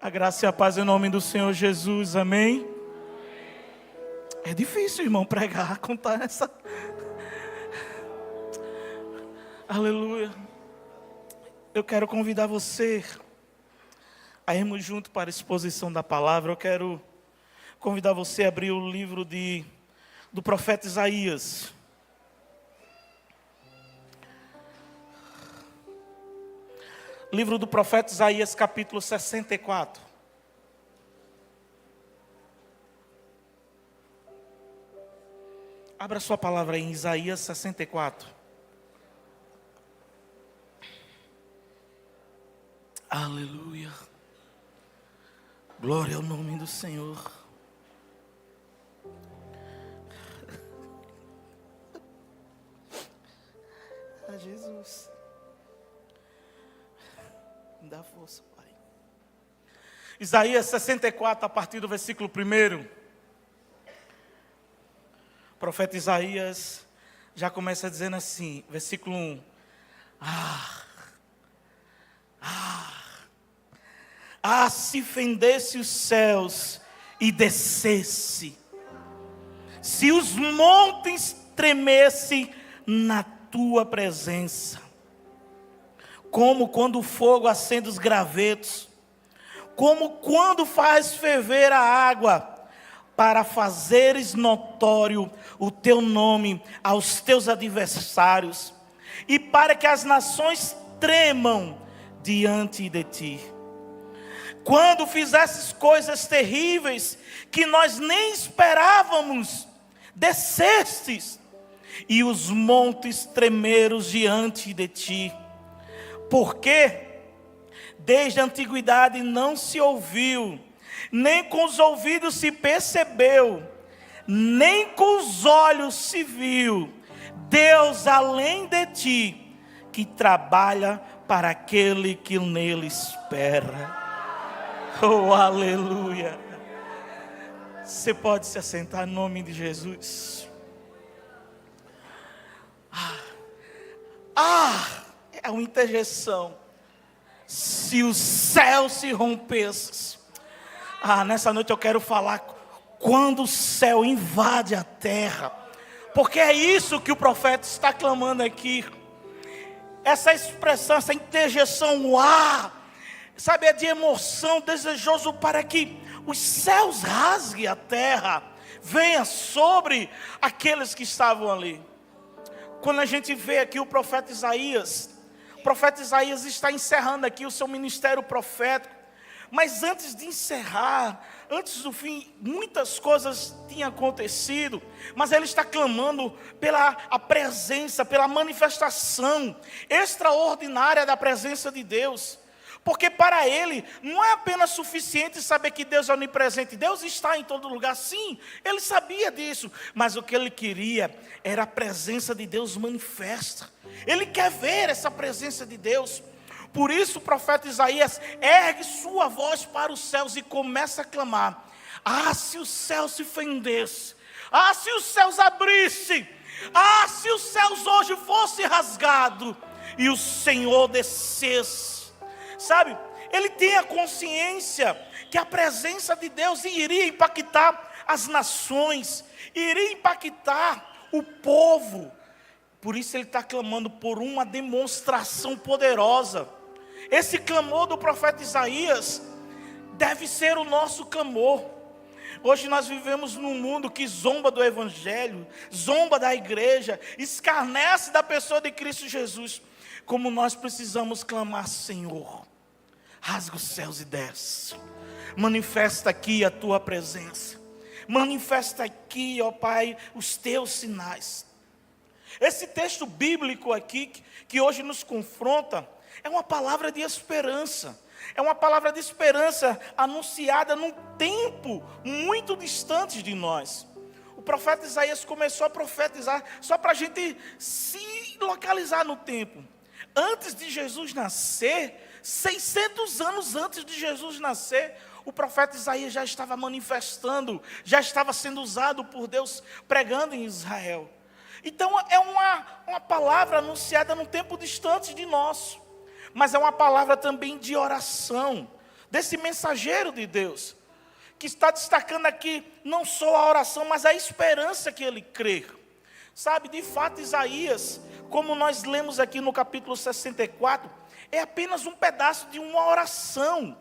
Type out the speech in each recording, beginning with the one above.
A graça e a paz em nome do Senhor Jesus, amém? É difícil, irmão, pregar, contar essa... Aleluia. Eu quero convidar você a irmos junto para a exposição da palavra. Eu quero convidar você a abrir o livro do profeta Isaías. Livro do profeta Isaías, capítulo 64. Abra sua palavra aí em Isaías 64. Aleluia. Glória ao nome do Senhor. Ah, Jesus. Me dá força, Pai. Isaías 64, a partir do versículo 1. O profeta Isaías já começa dizendo assim, versículo 1. Se fendesse os céus e descesse, se os montes tremessem na tua presença, como quando o fogo acende os gravetos, como quando faz ferver a água, para fazeres notório o teu nome aos teus adversários, e para que as nações tremam diante de ti. Quando fizesses coisas terríveis, que nós nem esperávamos, descestes, e os montes tremeram diante de ti. Porque desde a antiguidade não se ouviu, nem com os ouvidos se percebeu, nem com os olhos se viu, Deus além de ti, que trabalha para aquele que nele espera. Oh, aleluia. Você pode se assentar em nome de Jesus. É uma interjeição. Se o céu se rompesse. Nessa noite eu quero falar quando o céu invade a terra. Porque é isso que o profeta está clamando aqui. Essa expressão, essa interjeição, sabe, é de emoção, desejoso para que os céus rasguem a terra, venha sobre aqueles que estavam ali. Quando a gente vê aqui o profeta Isaías está encerrando aqui o seu ministério profético, mas antes de encerrar, antes do fim, muitas coisas tinham acontecido, mas ele está clamando pela a presença, pela manifestação extraordinária da presença de Deus. Porque para ele não é apenas suficiente saber que Deus é onipresente. Deus está em todo lugar, sim, ele sabia disso. Mas o que ele queria era a presença de Deus manifesta. Ele quer ver essa presença de Deus. Por isso o profeta Isaías ergue sua voz para os céus e começa a clamar. Se os céus se fendessem. Se os céus abrissem. Se os céus hoje fossem rasgados e o Senhor descesse. Sabe, ele tem a consciência que a presença de Deus iria impactar as nações, iria impactar o povo. Por isso ele está clamando por uma demonstração poderosa. Esse clamor do profeta Isaías deve ser o nosso clamor. Hoje nós vivemos num mundo que zomba do Evangelho, zomba da igreja, escarnece da pessoa de Cristo Jesus. Como nós precisamos clamar, Senhor, rasga os céus e desce, manifesta aqui a tua presença, manifesta aqui, ó Pai, os teus sinais. Esse texto bíblico aqui, que hoje nos confronta, é uma palavra de esperança. É uma palavra de esperança anunciada num tempo muito distante de nós. O profeta Isaías começou a profetizar, só para a gente se localizar no tempo. Antes de Jesus nascer, 600 anos antes de Jesus nascer, o profeta Isaías já estava manifestando, já estava sendo usado por Deus, pregando em Israel. Então é uma palavra anunciada num tempo distante de nós, mas é uma palavra também de oração, desse mensageiro de Deus, que está destacando aqui não só a oração, mas a esperança que ele crê. Sabe, de fato, Isaías, como nós lemos aqui no capítulo 64, é apenas um pedaço de uma oração,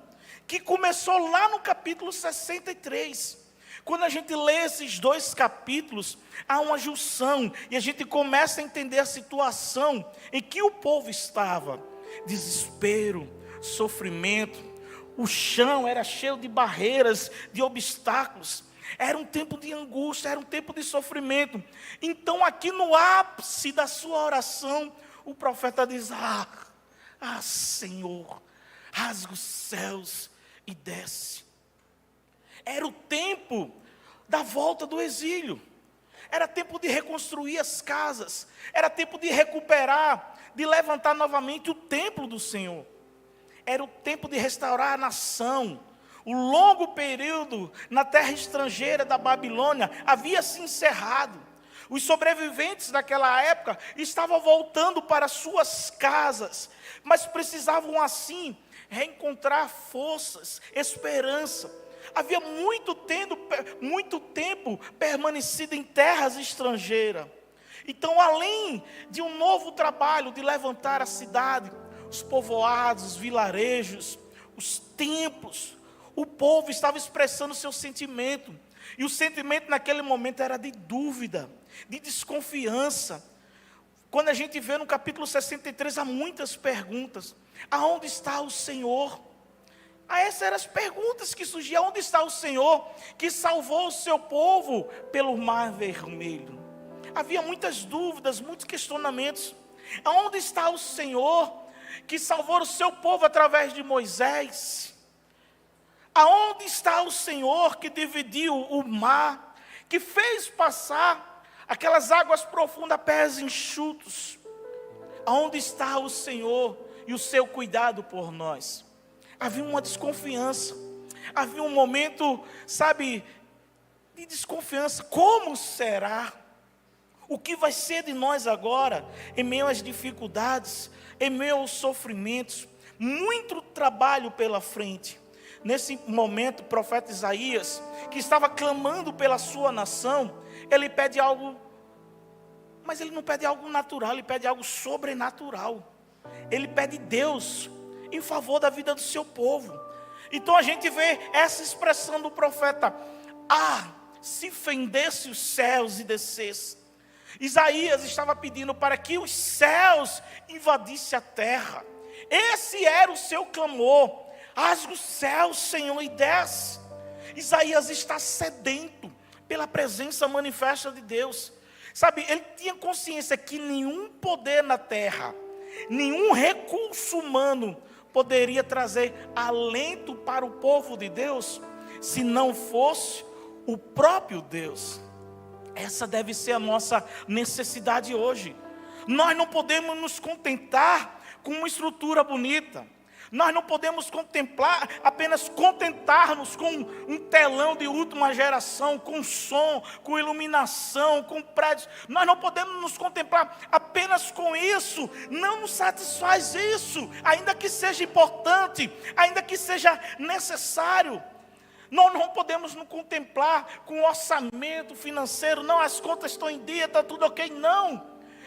que começou lá no capítulo 63. Quando a gente lê esses 2 capítulos, há uma junção, e a gente começa a entender a situação em que o povo estava. Desespero, sofrimento, o chão era cheio de barreiras, de obstáculos. Era um tempo de angústia, era um tempo de sofrimento. Então aqui no ápice da sua oração, o profeta diz: Senhor, rasga os céus e desce. Era o tempo da volta do exílio. Era tempo de reconstruir as casas. Era tempo de recuperar, de levantar novamente o templo do Senhor. Era o tempo de restaurar a nação. O longo período na terra estrangeira da Babilônia havia se encerrado. Os sobreviventes daquela época estavam voltando para suas casas, mas precisavam assim reencontrar forças, esperança. Havia muito tempo permanecido em terras estrangeiras. Então, além de um novo trabalho de levantar a cidade, os povoados, os vilarejos, os templos, o povo estava expressando seu sentimento. E o sentimento naquele momento era de dúvida, de desconfiança. Quando a gente vê no capítulo 63, há muitas perguntas. Aonde está o Senhor? Essas eram as perguntas que surgiam. Onde está o Senhor que salvou o seu povo pelo Mar Vermelho? Havia muitas dúvidas, muitos questionamentos. Aonde está o Senhor que salvou o seu povo através de Moisés? Aonde está o Senhor que dividiu o mar, que fez passar aquelas águas profundas a pés enxutos? Aonde está o Senhor e o seu cuidado por nós? Havia uma desconfiança, havia um momento, sabe, de desconfiança. Como será? O que vai ser de nós agora, em meio às dificuldades, em meio aos sofrimentos? Muito trabalho pela frente. Nesse momento, o profeta Isaías, que estava clamando pela sua nação, ele pede algo, mas ele não pede algo natural, ele pede algo sobrenatural. Ele pede Deus em favor da vida do seu povo. Então a gente vê essa expressão do profeta: se fendesse os céus e descesse. Isaías estava pedindo para que os céus invadissem a terra. Esse era o seu clamor: rasga os céus, Senhor, e desce. Isaías está sedento pela presença manifesta de Deus. Sabe, ele tinha consciência que nenhum poder na terra, nenhum recurso humano poderia trazer alento para o povo de Deus, se não fosse o próprio Deus. Essa deve ser a nossa necessidade hoje. Nós não podemos nos contentar com uma estrutura bonita. Nós não podemos apenas contentar-nos com um telão de última geração, com som, com iluminação, com prédios. Nós não podemos nos contemplar apenas com isso. Não nos satisfaz isso, ainda que seja importante, ainda que seja necessário. Nós não podemos nos contemplar com orçamento financeiro. Não, as contas estão em dia, está tudo ok.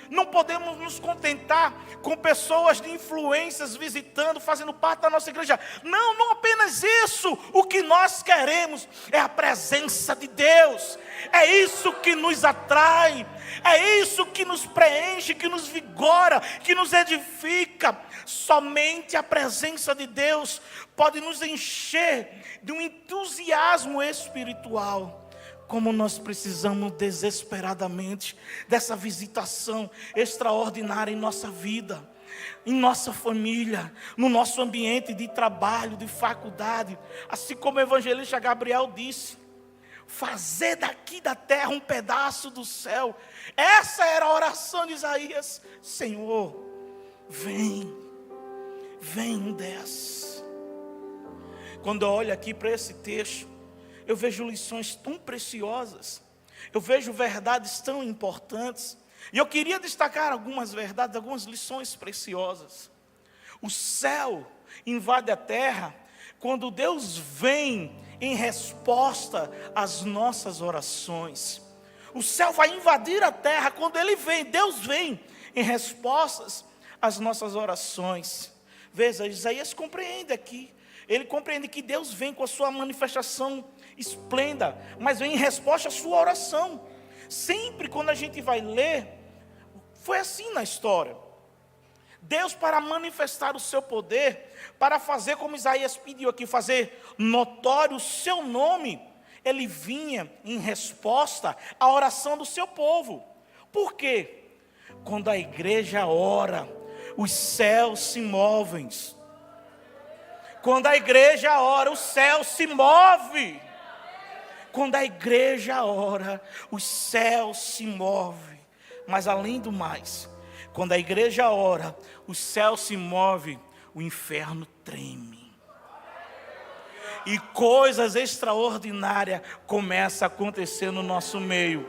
Não podemos nos contentar com pessoas de influências visitando, fazendo parte da nossa igreja. Não apenas isso. O que nós queremos é a presença de Deus. É isso que nos atrai. É isso que nos preenche, que nos vigora, que nos edifica. Somente a presença de Deus pode nos encher de um entusiasmo espiritual. Como nós precisamos desesperadamente dessa visitação extraordinária em nossa vida, em nossa família, no nosso ambiente de trabalho, de faculdade. Assim como o evangelista Gabriel disse: fazer daqui da terra um pedaço do céu. Essa era a oração de Isaías: Senhor, vem, desce. Quando eu olho aqui para esse texto, eu vejo lições tão preciosas, eu vejo verdades tão importantes, e eu queria destacar algumas verdades, algumas lições preciosas. O céu invade a terra quando Deus vem em resposta às nossas orações. O céu vai invadir a terra quando Ele vem, Deus vem em respostas às nossas orações. Veja, Isaías compreende aqui, ele compreende que Deus vem com a sua manifestação esplêndida, mas vem em resposta à sua oração. Sempre quando a gente vai ler, foi assim na história. Deus, para manifestar o seu poder, para fazer como Isaías pediu aqui, fazer notório o seu nome, Ele vinha em resposta à oração do seu povo. Por quê? Quando a igreja ora, os céus se movem. Quando a igreja ora, o céu se move. Quando a igreja ora, os céus se movem. Mas além do mais, quando a igreja ora, o céu se move, o inferno treme. E coisas extraordinárias começam a acontecer no nosso meio.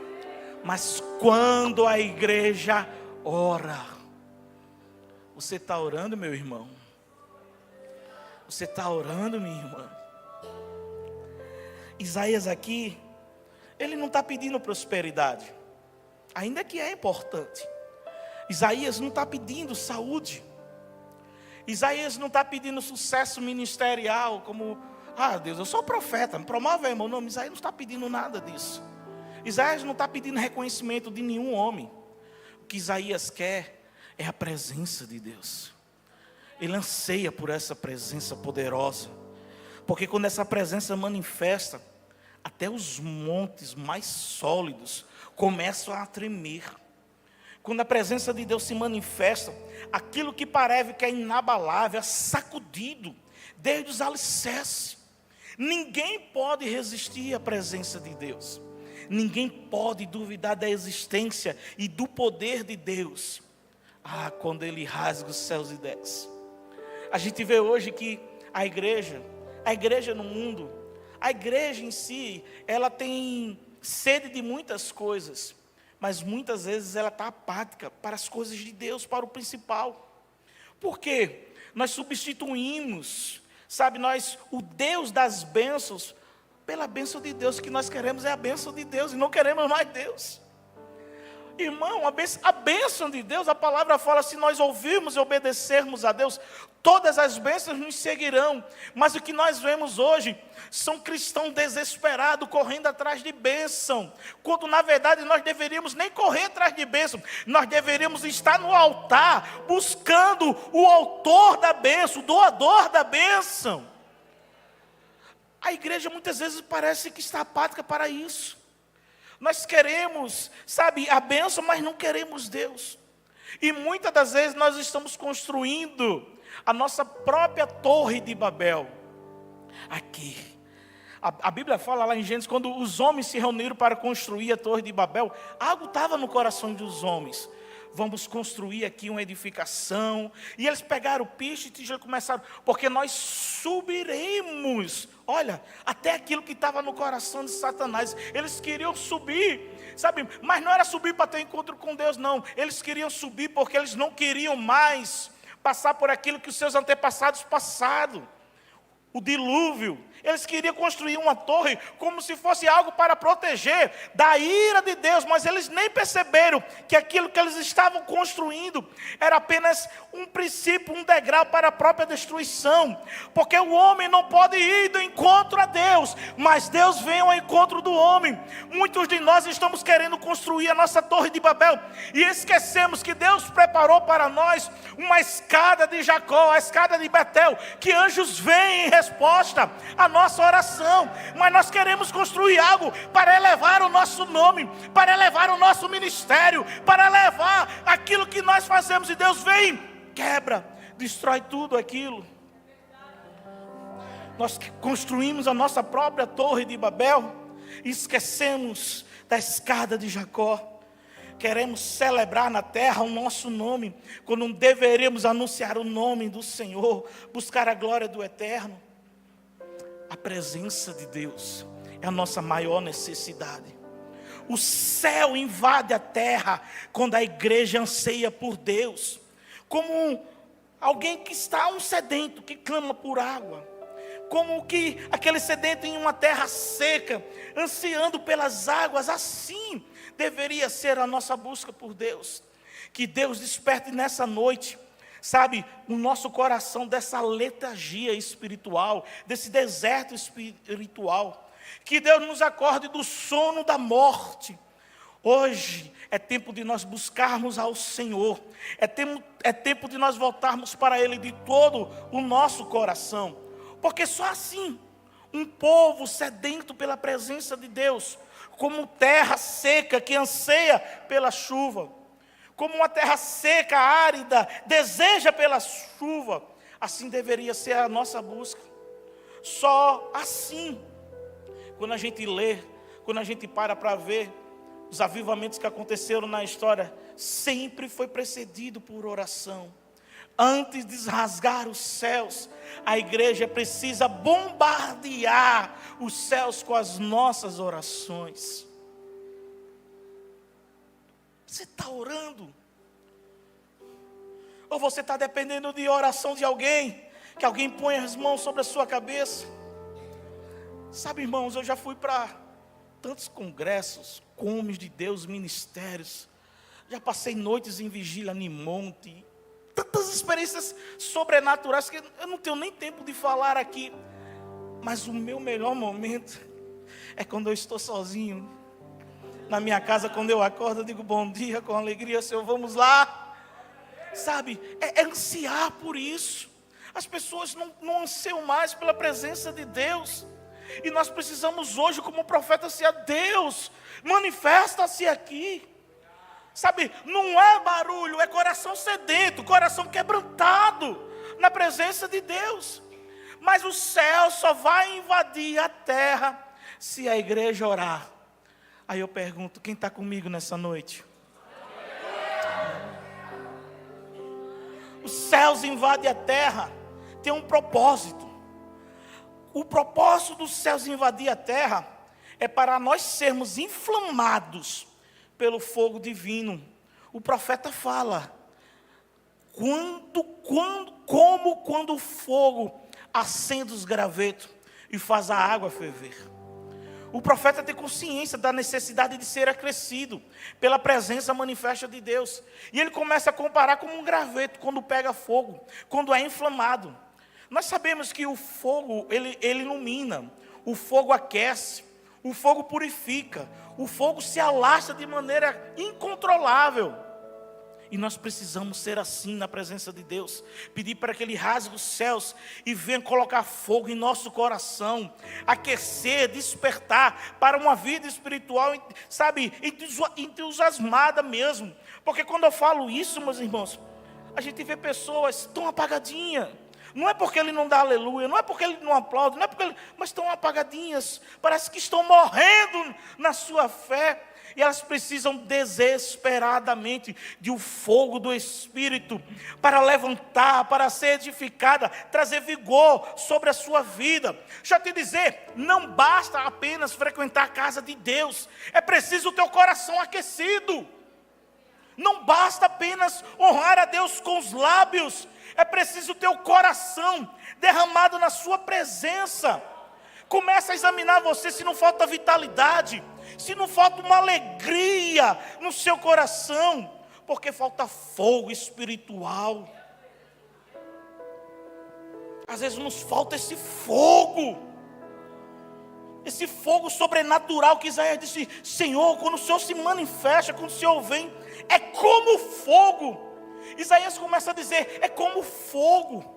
Mas quando a igreja ora, você está orando, meu irmão? Você está orando, minha irmã? Isaías aqui, ele não está pedindo prosperidade, ainda que é importante. Isaías não está pedindo saúde. Isaías não está pedindo sucesso ministerial, como, Deus, eu sou profeta, me promove aí meu nome. Isaías não está pedindo nada disso. Isaías não está pedindo reconhecimento de nenhum homem. O que Isaías quer é a presença de Deus. Ele anseia por essa presença poderosa, porque quando essa presença manifesta, até os montes mais sólidos começam a tremer. Quando a presença de Deus se manifesta, aquilo que parece que é inabalável é sacudido desde os alicerces. Ninguém pode resistir à presença de Deus. Ninguém pode duvidar da existência e do poder de Deus. Quando Ele rasga os céus e desce. A gente vê hoje que a igreja no mundo, a igreja em si, ela tem sede de muitas coisas, mas muitas vezes ela está apática para as coisas de Deus, para o principal. Por quê? Nós substituímos, o Deus das bênçãos, pela bênção de Deus. O que nós queremos é a bênção de Deus, e não queremos mais Deus. Irmão, a bênção de Deus, a palavra fala, se nós ouvirmos e obedecermos a Deus, todas as bênçãos nos seguirão. Mas o que nós vemos hoje, são cristãos desesperados, correndo atrás de bênção, quando na verdade nós deveríamos nem correr atrás de bênção, nós deveríamos estar no altar, buscando o autor da bênção, o doador da bênção. A igreja muitas vezes parece que está apática para isso. Nós queremos, a bênção, mas não queremos Deus. E muitas das vezes nós estamos construindo a nossa própria torre de Babel. Aqui. A Bíblia fala lá em Gênesis, quando os homens se reuniram para construir a torre de Babel, algo estava no coração dos homens. Vamos construir aqui uma edificação. E eles pegaram piche e tijolo e começaram, porque nós subiremos. Olha, até aquilo que estava no coração de Satanás. Eles queriam subir, mas não era subir para ter encontro com Deus, não. Eles queriam subir porque eles não queriam mais passar por aquilo que os seus antepassados passaram. O dilúvio. Eles queriam construir uma torre como se fosse algo para proteger da ira de Deus, mas eles nem perceberam que aquilo que eles estavam construindo era apenas um princípio, um degrau para a própria destruição, porque o homem não pode ir do encontro a Deus, mas Deus vem ao encontro do homem. Muitos de nós estamos querendo construir a nossa torre de Babel e esquecemos que Deus preparou para nós uma escada de Jacó, a escada de Betel, que anjos vêm em resposta a nossa oração, mas nós queremos construir algo para elevar o nosso nome, para elevar o nosso ministério, para elevar aquilo que nós fazemos, e Deus vem, quebra, destrói tudo aquilo. Nós construímos a nossa própria torre de Babel e esquecemos da escada de Jacó. Queremos celebrar na terra o nosso nome, quando deveríamos anunciar o nome do Senhor, buscar a glória do Eterno. A presença de Deus é a nossa maior necessidade. O céu invade a terra quando a igreja anseia por Deus, como alguém que está sedento, que clama por água. Como que aquele sedento em uma terra seca, ansiando pelas águas, assim deveria ser a nossa busca por Deus. Que Deus desperte nessa noite, sabe, o nosso coração dessa letargia espiritual, desse deserto espiritual. Que Deus nos acorde do sono da morte. Hoje é tempo de nós buscarmos ao Senhor. É tempo de nós voltarmos para Ele de todo o nosso coração. Porque só assim, um povo sedento pela presença de Deus, como terra seca que anseia pela chuva, como uma terra seca, árida, deseja pela chuva, assim deveria ser a nossa busca. Só assim, quando a gente lê, quando a gente para ver, os avivamentos que aconteceram na história, sempre foi precedido por oração. Antes de rasgar os céus, a igreja precisa bombardear os céus com as nossas orações. Você está orando? Ou você está dependendo de oração de alguém? Que alguém ponha as mãos sobre a sua cabeça? Sabe, irmãos, eu já fui para tantos congressos, comes de Deus, ministérios. Já passei noites em vigília em monte. Tantas experiências sobrenaturais que eu não tenho nem tempo de falar aqui. Mas o meu melhor momento é quando eu estou sozinho na minha casa. Quando eu acordo, eu digo bom dia com alegria, Senhor, vamos lá. Sabe, é ansiar por isso. As pessoas não anseiam mais pela presença de Deus. E nós precisamos hoje, como profeta, ansiar: Deus, manifesta-se aqui. Sabe, não é barulho, é coração sedento, coração quebrantado na presença de Deus. Mas o céu só vai invadir a terra se a igreja orar. Aí eu pergunto, quem está comigo nessa noite? Os céus invadem a terra, tem um propósito. O propósito dos céus invadir a terra é para nós sermos inflamados pelo fogo divino. O profeta fala, quando o fogo acende os gravetos e faz a água ferver. O profeta tem consciência da necessidade de ser acrescido pela presença manifesta de Deus. E ele começa a comparar como um graveto quando pega fogo, quando é inflamado. Nós sabemos que o fogo, ele ilumina, o fogo aquece, o fogo purifica, o fogo se alastra de maneira incontrolável. E nós precisamos ser assim na presença de Deus. Pedir para que Ele rasgue os céus e venha colocar fogo em nosso coração. Aquecer, despertar para uma vida espiritual, sabe, entusiasmada mesmo. Porque quando eu falo isso, meus irmãos, a gente vê pessoas tão apagadinhas. Não é porque ele não dá aleluia, não é porque ele não aplaude, não é porque ele, mas estão apagadinhas. Parece que estão morrendo na sua fé. E elas precisam desesperadamente de um fogo do Espírito para levantar, para ser edificada, trazer vigor sobre a sua vida. Deixa eu te dizer, não basta apenas frequentar a casa de Deus, é preciso o teu coração aquecido. Não basta apenas honrar a Deus com os lábios, é preciso o teu coração derramado na sua presença. Começa a examinar você se não falta vitalidade, se não falta uma alegria no seu coração, porque falta fogo espiritual. Às vezes nos falta esse fogo sobrenatural que Isaías disse: Senhor, quando o Senhor se manifesta, quando o Senhor vem, é como fogo. Isaías começa a dizer, é como fogo.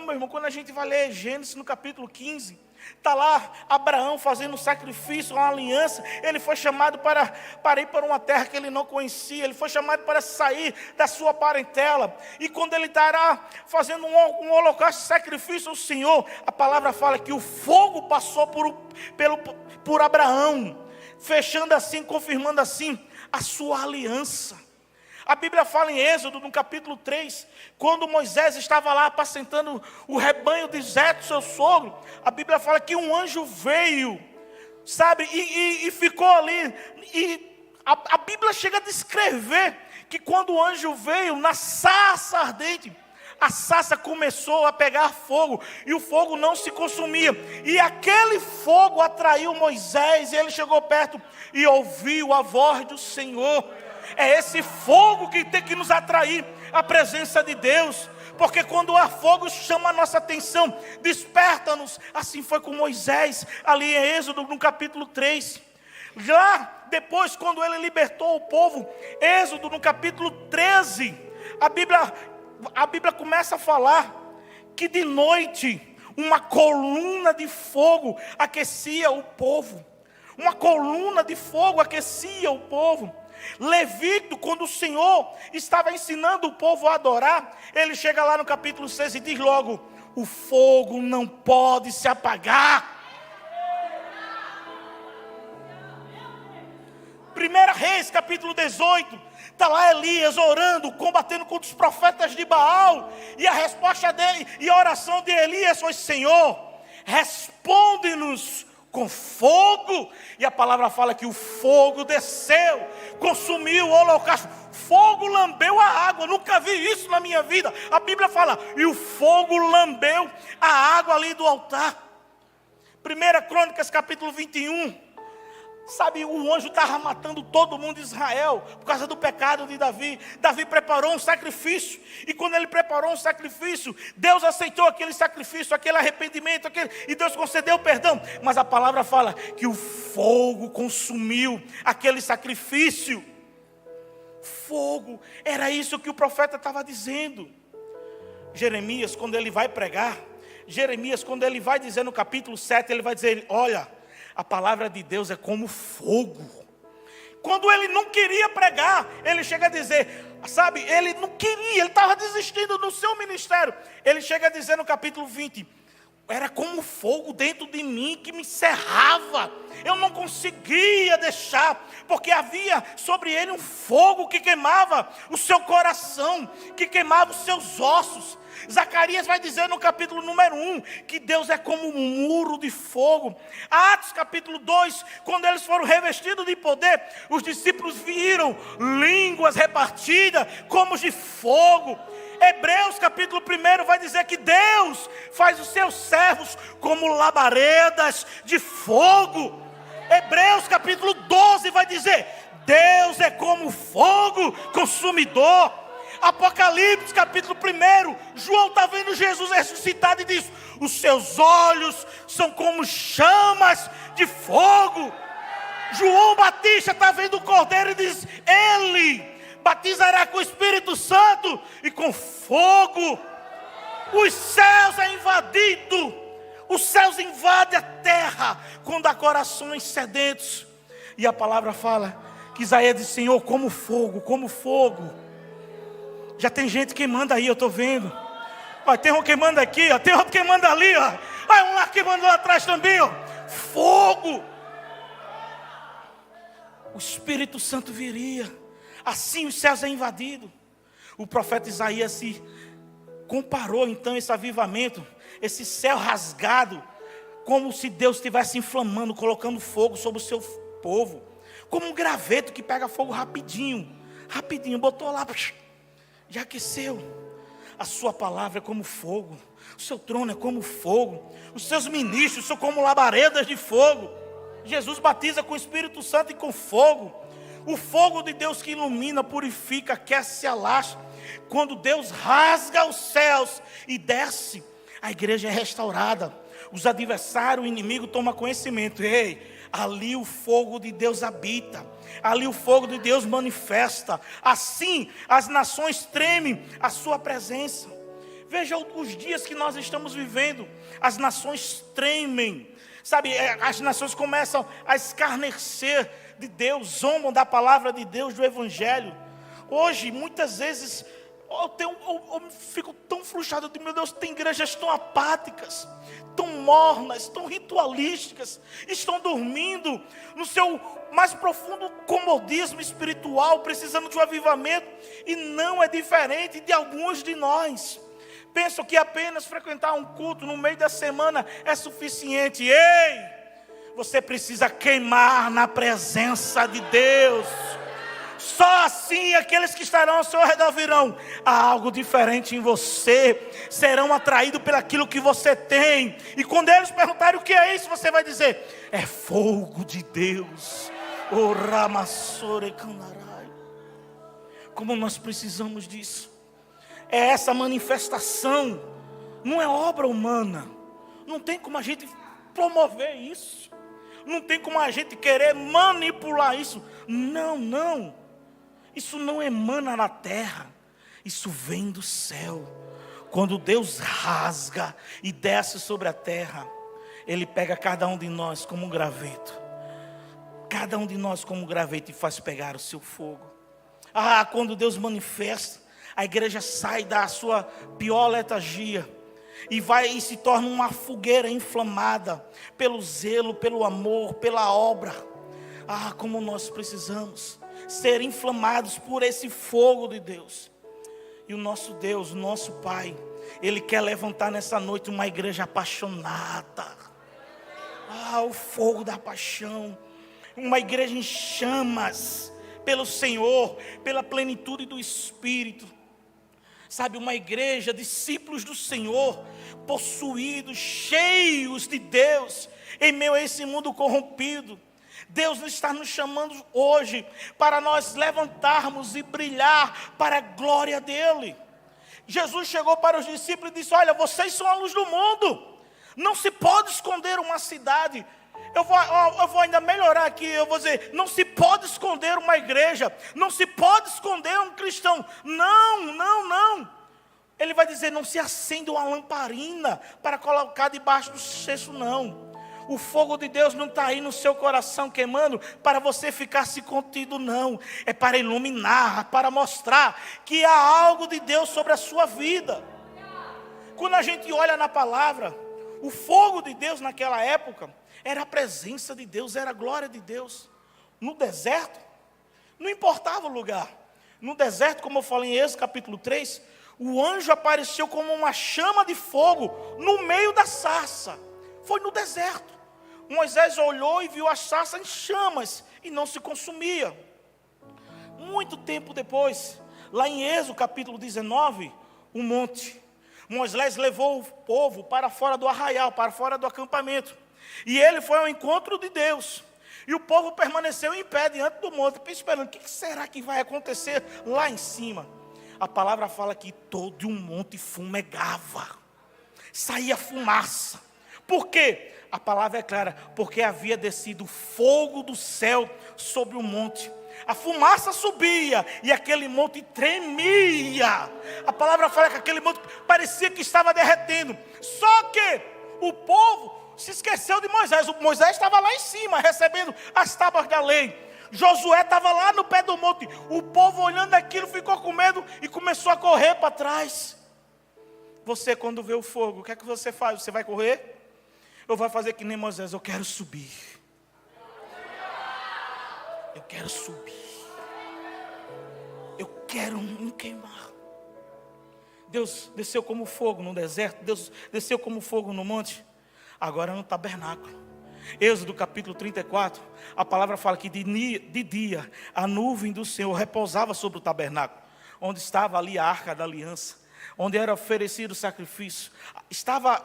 Meu irmão, quando a gente vai ler Gênesis no capítulo 15, está lá Abraão fazendo um sacrifício, uma aliança. Ele foi chamado para ir para uma terra que ele não conhecia. Ele foi chamado para sair da sua parentela. E quando ele estará fazendo um holocausto, sacrifício ao Senhor, a palavra fala que o fogo passou por Abraão, fechando assim, confirmando assim a sua aliança. A Bíblia fala em Êxodo, no capítulo 3, quando Moisés estava lá apacentando o rebanho de Jetro, seu sogro, a Bíblia fala que um anjo veio, sabe, e ficou ali. E a Bíblia chega a descrever que quando o anjo veio, na sarça ardente, a sarça começou a pegar fogo, e o fogo não se consumia, e aquele fogo atraiu Moisés, e ele chegou perto e ouviu a voz do Senhor. É esse fogo que tem que nos atrair à presença de Deus, porque quando há fogo chama a nossa atenção, desperta-nos. Assim foi com Moisés, ali em Êxodo, no capítulo 3. Já depois, quando ele libertou o povo, Êxodo, no capítulo 13, a Bíblia começa a falar que de noite uma coluna de fogo aquecia o povo. Uma coluna de fogo aquecia o povo. Levítico, quando o Senhor estava ensinando o povo a adorar, ele chega lá no capítulo 6 e diz logo: o fogo não pode se apagar. 1 Reis, capítulo 18, está lá Elias orando, combatendo contra os profetas de Baal, e a resposta dele, e a oração de Elias foi: Senhor, responde-nos com fogo. E a palavra fala que o fogo desceu, consumiu o holocausto, fogo lambeu a água. Nunca vi isso na minha vida. A Bíblia fala, e o fogo lambeu a água ali do altar. 1 Crônicas capítulo 21, sabe, o anjo estava matando todo mundo de Israel por causa do pecado de Davi. Davi preparou um sacrifício, e quando ele preparou um sacrifício, Deus aceitou aquele sacrifício, aquele arrependimento, e Deus concedeu perdão. Mas a palavra fala que o fogo consumiu aquele sacrifício. Fogo, era isso que o profeta estava dizendo. Jeremias, quando ele vai pregar, Jeremias, quando ele vai dizer no capítulo 7, ele vai dizer: olha, a palavra de Deus é como fogo. Quando ele não queria pregar, ele chega a dizer, sabe, ele não queria, ele estava desistindo do seu ministério. Ele chega a dizer no capítulo 20, era como fogo dentro de mim que me cerrava. Eu não conseguia deixar, porque havia sobre ele um fogo que queimava o seu coração, que queimava os seus ossos. Zacarias vai dizer no capítulo número 1, que Deus é como um muro de fogo. Atos capítulo 2, quando eles foram revestidos de poder, os discípulos viram línguas repartidas como de fogo. Hebreus capítulo 1 vai dizer que Deus faz os seus servos como labaredas de fogo. Hebreus capítulo 12 vai dizer, Deus é como fogo consumidor. Apocalipse capítulo 1, João está vendo Jesus ressuscitado e diz, os seus olhos são como chamas de fogo. João Batista está vendo o Cordeiro e diz, ele batizará com o Espírito Santo e com fogo. Os céus é invadido, os céus invadem a terra quando há corações sedentos. E a palavra fala que Isaías diz, Senhor, como fogo, como fogo. Já tem gente queimando aí, eu estou vendo. Ó, tem um queimando aqui, ó, tem outro queimando ali, ó. Olha um lá queimando lá atrás também, ó. Fogo. O Espírito Santo viria. Assim os céus é invadido. O profeta Isaías se comparou então esse avivamento, esse céu rasgado, como se Deus estivesse inflamando, colocando fogo sobre o seu povo. Como um graveto que pega fogo rapidinho. Rapidinho, botou lá, já aqueceu. A sua palavra é como fogo, o seu trono é como fogo, os seus ministros são como labaredas de fogo. Jesus batiza com o Espírito Santo e com fogo. O fogo de Deus que ilumina, purifica, aquece e alastra. Quando Deus rasga os céus e desce, a igreja é restaurada. Os adversários, o inimigo toma conhecimento. Ei, ali o fogo de Deus habita, ali o fogo de Deus manifesta. Assim as nações tremem à sua presença. Veja os dias que nós estamos vivendo. As nações tremem, sabe, as nações começam a escarnecer de Deus, zombam da palavra de Deus, do Evangelho. Hoje, muitas vezes, eu fico tão frustrado de, meu Deus, tem igrejas tão apáticas, tão mornas, tão ritualísticas, estão dormindo no seu mais profundo comodismo espiritual, precisando de um avivamento, e não é diferente de alguns de nós. Pensam que apenas frequentar um culto no meio da semana é suficiente. Ei, você precisa queimar na presença de Deus. Só assim aqueles que estarão ao seu redor virão. Há algo diferente em você. Serão atraídos pelaquilo que você tem. E quando eles perguntarem o que é isso, você vai dizer: é fogo de Deus. O Ramassore Candarai. Como nós precisamos disso. É essa manifestação. Não é obra humana. Não tem como a gente promover isso. Não tem como a gente querer manipular isso. Não, não. Isso não emana na terra. Isso vem do céu. Quando Deus rasga e desce sobre a terra, Ele pega cada um de nós como um graveto. Cada um de nós como um graveto e faz pegar o seu fogo. Quando Deus manifesta, a igreja sai da sua pior letargia e vai e se torna uma fogueira inflamada pelo zelo, pelo amor, pela obra. Como nós precisamos ser inflamados por esse fogo de Deus. E o nosso Deus, o nosso Pai, Ele quer levantar nessa noite uma igreja apaixonada. O fogo da paixão. Uma igreja em chamas pelo Senhor, pela plenitude do Espírito. Sabe, uma igreja, discípulos do Senhor, possuídos, cheios de Deus, em meio a esse mundo corrompido. Deus está nos chamando hoje para nós levantarmos e brilhar para a glória dEle. Jesus chegou para os discípulos e disse: olha, vocês são a luz do mundo. Não se pode esconder uma cidade. Eu vou ainda melhorar aqui, eu vou dizer, não se pode esconder uma igreja, não se pode esconder um cristão. Não, não, não. Ele vai dizer, não se acende uma lamparina para colocar debaixo do cesto, não. O fogo de Deus não está aí no seu coração queimando para você ficar se contido, não. É para iluminar, para mostrar que há algo de Deus sobre a sua vida. Quando a gente olha na palavra, o fogo de Deus naquela época era a presença de Deus, era a glória de Deus. No deserto, não importava o lugar. No deserto, como eu falei em Êxodo capítulo 3, o anjo apareceu como uma chama de fogo no meio da sarça. Foi no deserto. Moisés olhou e viu a sarça em chamas e não se consumia. Muito tempo depois, lá em Êxodo capítulo 19, um monte. Moisés levou o povo para fora do arraial, para fora do acampamento. E ele foi ao encontro de Deus. E o povo permaneceu em pé diante do monte, esperando, o que será que vai acontecer lá em cima? A palavra fala que todo um monte fumegava. Saía fumaça. Por quê? A palavra é clara, porque havia descido fogo do céu sobre o monte. A fumaça subia e aquele monte tremia. A palavra fala que aquele monte parecia que estava derretendo. Só que o povo se esqueceu de Moisés. O Moisés estava lá em cima, recebendo as tábuas da lei. Josué estava lá no pé do monte. O povo olhando aquilo ficou com medo e começou a correr para trás. Você, quando vê o fogo, o que é que você faz? Você vai correr? Ou vai fazer que nem Moisés? Eu quero subir. Eu quero subir. Eu quero me queimar. Deus desceu como fogo no deserto. Deus desceu como fogo no monte. Agora no tabernáculo. Êxodo capítulo 34. A palavra fala que de dia a nuvem do Senhor repousava sobre o tabernáculo. Onde estava ali a arca da aliança. Onde era oferecido o sacrifício. Estava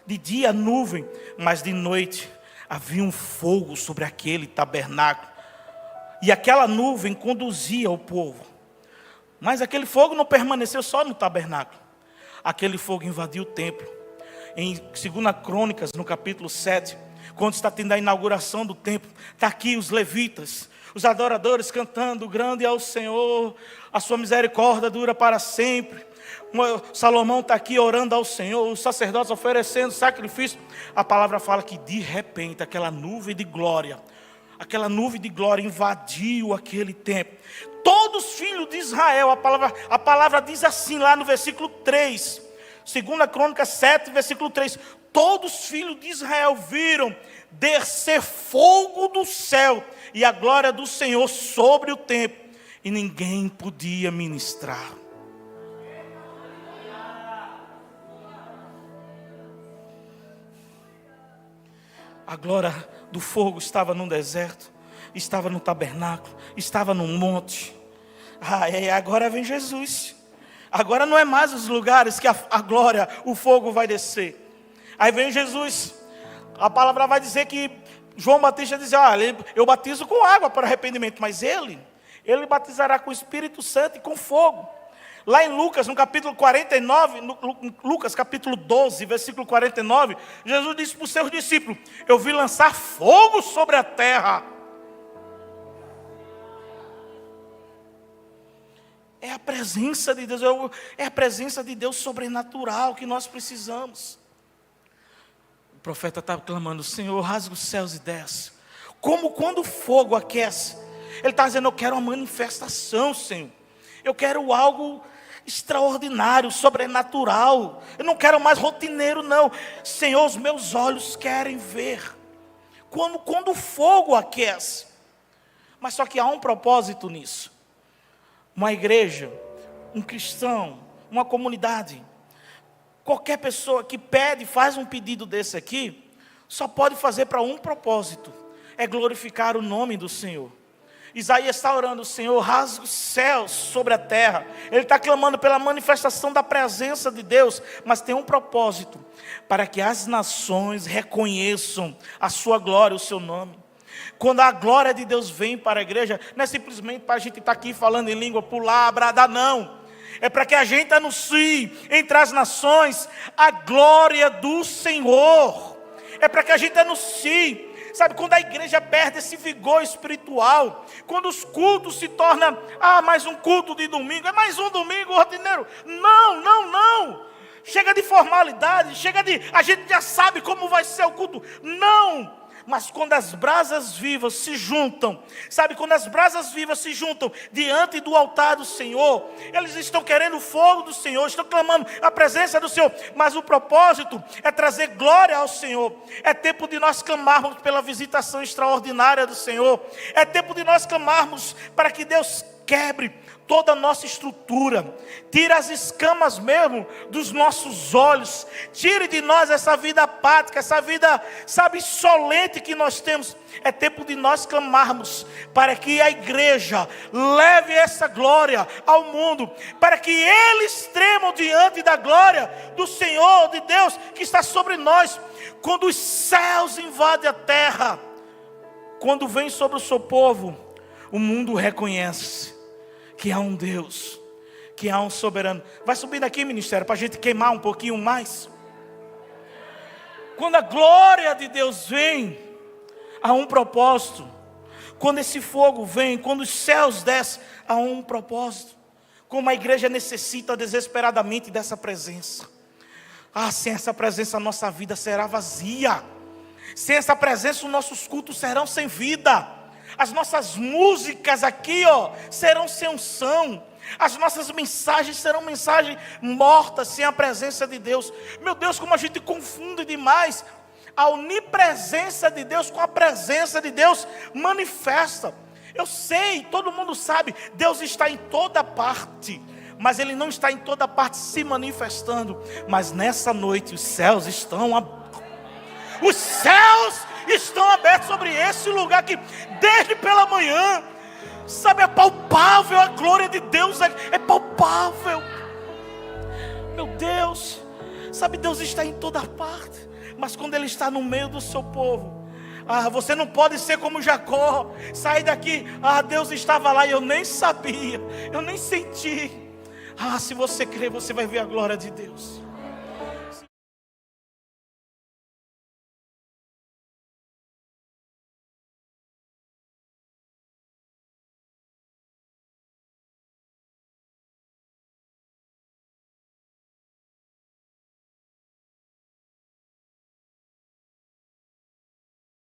de dia a nuvem. Mas de noite havia um fogo sobre aquele tabernáculo. E aquela nuvem conduzia o povo. Mas aquele fogo não permaneceu só no tabernáculo. Aquele fogo invadiu o templo. Em 2 Crônicas, no capítulo 7, quando está tendo a inauguração do templo, está aqui os levitas, os adoradores cantando, grande é o Senhor, a sua misericórdia dura para sempre. Salomão está aqui orando ao Senhor, os sacerdotes oferecendo sacrifício. A palavra fala que de repente aquela nuvem de glória invadiu aquele templo. Todos os filhos de Israel, a palavra diz assim lá no versículo 3, 2 Crônicas 7, versículo 3, todos os filhos de Israel viram descer fogo do céu e a glória do Senhor sobre o templo, e ninguém podia ministrar. A glória do fogo estava no deserto, estava no tabernáculo, estava no monte. E agora vem Jesus. Agora não é mais os lugares que a glória, o fogo vai descer. Aí vem Jesus. A palavra vai dizer que João Batista dizia: olha, eu batizo com água para arrependimento, mas ele batizará com o Espírito Santo e com fogo. Lá em Lucas, no capítulo 49, Lucas capítulo 12, versículo 49, Jesus disse para os seus discípulos: eu vim lançar fogo sobre a terra. É a presença de Deus, é a presença de Deus sobrenatural que nós precisamos. O profeta estava clamando: Senhor, rasga os céus e desce. Como quando o fogo aquece. Ele está dizendo: eu quero uma manifestação, Senhor. Eu quero algo extraordinário, sobrenatural. Eu não quero mais rotineiro, não. Senhor, os meus olhos querem ver. Quando o fogo aquece. Mas só que há um propósito nisso. Uma igreja, um cristão, uma comunidade, qualquer pessoa que pede, faz um pedido desse aqui, só pode fazer para um propósito: é glorificar o nome do Senhor. Isaías está orando: Senhor, rasga os céus sobre a terra. Ele está clamando pela manifestação da presença de Deus, mas tem um propósito: para que as nações reconheçam a sua glória, o seu nome. Quando a glória de Deus vem para a igreja, não é simplesmente para a gente estar aqui falando em língua, pular, bradar, não. É para que a gente anuncie entre as nações a glória do Senhor. É para que a gente anuncie. Sabe, quando a igreja perde esse vigor espiritual, quando os cultos se tornam, mais um culto de domingo, é mais um domingo rotineiro. Não. Chega de formalidade, a gente já sabe como vai ser o culto. Não. Mas quando as brasas vivas se juntam, sabe, quando as brasas vivas se juntam diante do altar do Senhor, eles estão querendo o fogo do Senhor, estão clamando a presença do Senhor, mas o propósito é trazer glória ao Senhor. É tempo de nós clamarmos pela visitação extraordinária do Senhor. É tempo de nós clamarmos para que Deus quebre toda a nossa estrutura, tire as escamas mesmo dos nossos olhos, tire de nós essa vida apática, essa vida, sabe, insolente que nós temos. É tempo de nós clamarmos para que a igreja leve essa glória ao mundo, para que eles tremam diante da glória do Senhor, de Deus que está sobre nós. Quando os céus invadem a terra, quando vem sobre o seu povo, o mundo reconhece que há um Deus, que há um soberano. Vai subindo aqui, ministério, para a gente queimar um pouquinho mais. Quando a glória de Deus vem, há um propósito. Quando esse fogo vem, quando os céus descem, há um propósito. Como a igreja necessita desesperadamente dessa presença. Sem essa presença a nossa vida será vazia. Sem essa presença os nossos cultos serão sem vida. As nossas músicas aqui, serão sem unção. As nossas mensagens serão mensagens mortas sem a presença de Deus. Meu Deus, como a gente confunde demais a onipresença de Deus com a presença de Deus manifesta. Eu sei, todo mundo sabe, Deus está em toda parte, mas Ele não está em toda parte se manifestando. Mas nessa noite os céus estão abertos. Os céus estão abertos sobre esse lugar que desde pela manhã, sabe, é palpável a glória de Deus, é palpável. Meu Deus, sabe, Deus está em toda parte, mas quando Ele está no meio do seu povo, você não pode ser como Jacó, sair daqui, Deus estava lá e eu nem sabia, eu nem senti. Se você crer, você vai ver a glória de Deus.